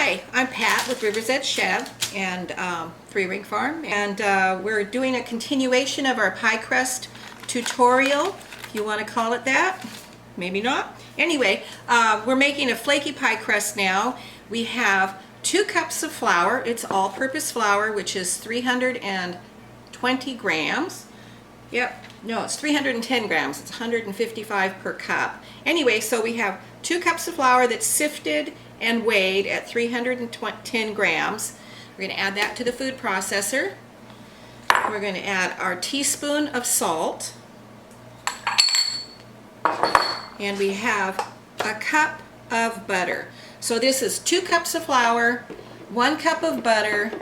Hi, I'm Pat with River's Edge Chev and Three Ring Farm, and we're doing a continuation of our pie crust tutorial, if you want to call it that. Maybe not. Anyway, we're making a flaky pie crust now. We have 2 cups of flour. It's all-purpose flour, which is 320 grams. Yep, no, it's 310 grams. It's 155 per cup. Anyway, so we have 2 cups of flour that's sifted and weighed at 310 grams. We're going to add that to the food processor. We're going to add our teaspoon of salt. And we have a cup of butter. So this is 2 cups of flour, 1 cup of butter,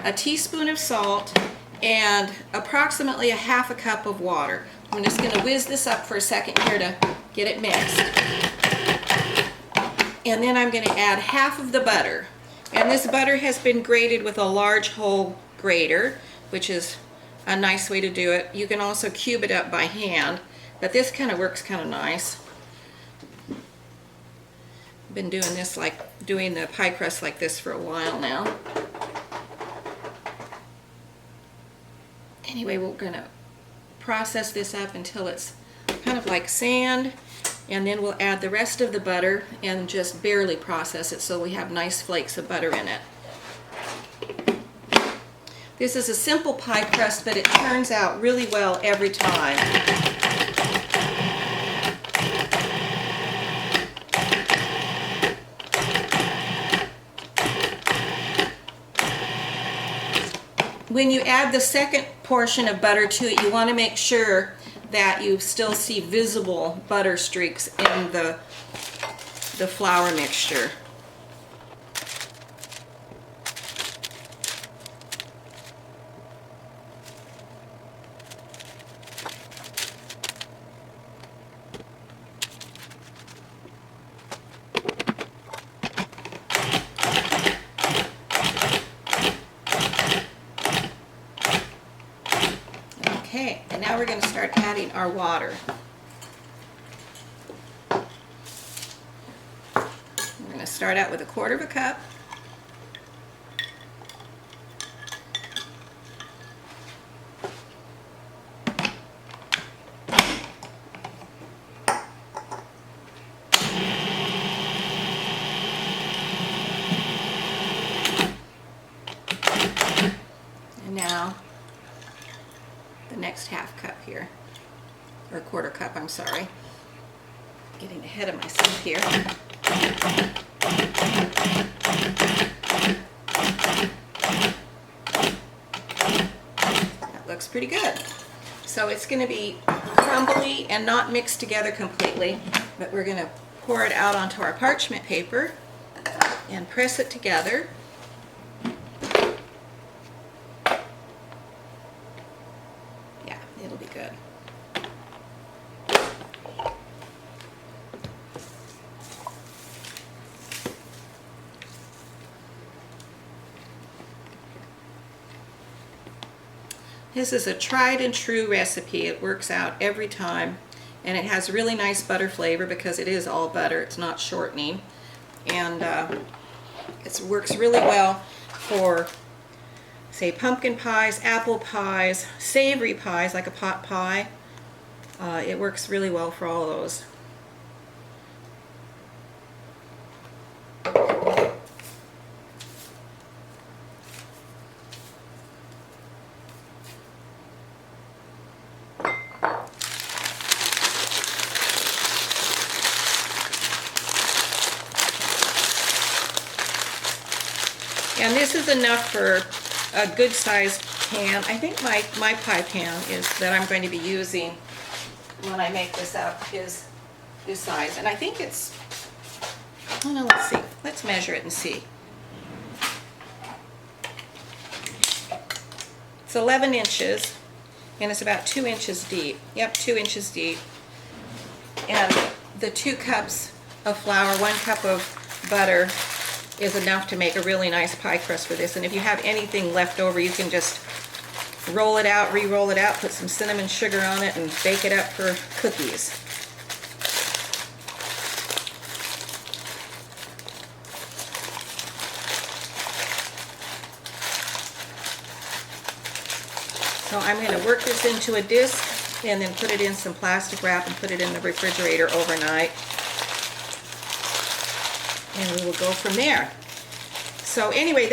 a teaspoon of salt, and approximately a half a cup of water. I'm just going to whiz this up for a second here to get it mixed. And then I'm going to add half of the butter. And this butter has been grated with a large hole grater, which is a nice way to do it. You can also cube it up by hand, but this kind of works kind of nice. I've been doing this, like doing the pie crust like this, for a while now. Anyway, we're going to process this up until it's kind of like sand, and then we'll add the rest of the butter and just barely process it so we have nice flakes of butter in it. This is a simple pie crust, but it turns out really well every time. When you add the second portion of butter to it, you want to make sure that you still see visible butter streaks in the flour mixture. Okay, and now we're going to start adding our water. We're going to start out with 1/4 cup. And now the next half cup here, or 1/4 cup, I'm sorry. Getting ahead of myself here. That looks pretty good. So it's going to be crumbly and not mixed together completely, but we're going to pour it out onto our parchment paper and press it together. It'll be good. This is a tried and true recipe. It works out every time, and it has really nice butter flavor because it is all butter. It's not shortening, and it works really well for, say, pumpkin pies, apple pies, savory pies like a pot pie. It works really well for all those. And this is enough for a good sized pan. I think my pie pan that I'm going to be using when I make this up is this size. And I think it's, oh no, let's see. Let's measure it and see. It's 11 inches, and it's about 2 inches deep. Yep, 2 inches deep. And the 2 cups of flour, 1 cup of butter is enough to make a really nice pie crust for this. And if you have anything left over, you can just roll it out, re-roll it out, put some cinnamon sugar on it, and bake it up for cookies. So I'm going to work this into a disc and then put it in some plastic wrap and put it in the refrigerator overnight. And we will go from there. So anyway,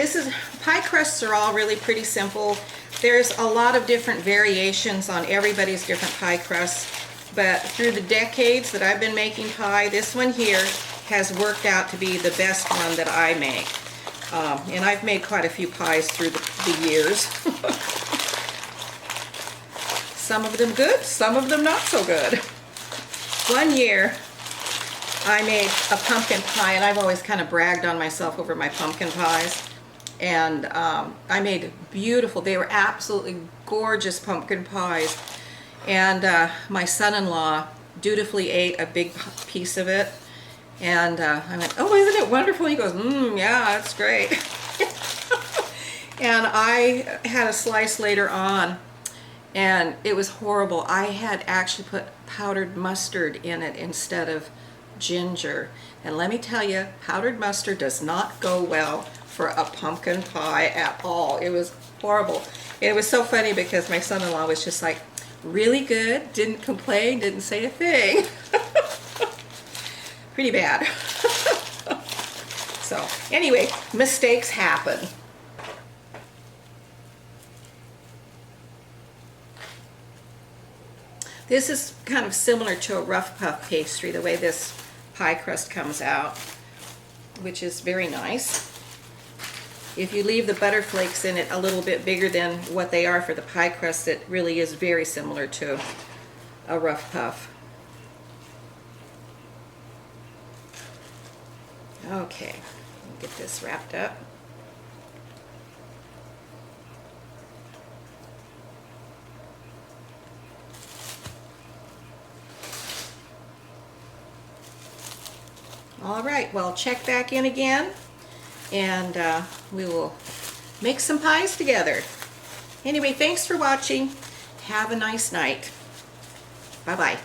pie crusts are all really pretty simple. There's a lot of different variations on everybody's different pie crusts, but through the decades that I've been making pie, this one here has worked out to be the best one that I make. And I've made quite a few pies through the years. Some of them good, some of them not so good. One year, I made a pumpkin pie, and I've always kind of bragged on myself over my pumpkin pies. And I made beautiful, they were absolutely gorgeous pumpkin pies. And my son-in-law dutifully ate a big piece of it. And I went, oh, isn't it wonderful? He goes, yeah, that's great. And I had a slice later on, and it was horrible. I had actually put powdered mustard in it instead of ginger. And let me tell you, powdered mustard does not go well for a pumpkin pie at all. It was horrible. It was so funny because my son-in-law was just like, really good, didn't complain, didn't say a thing. Pretty bad. So anyway, mistakes happen. This is kind of similar to a rough puff pastry, the way this pie crust comes out, which is very nice. If you leave the butter flakes in it a little bit bigger than what they are for the pie crust, it really is very similar to a rough puff. Okay, get this wrapped up. All right, well, check back in again, and we will make some pies together. Anyway, thanks for watching. Have a nice night. Bye-bye.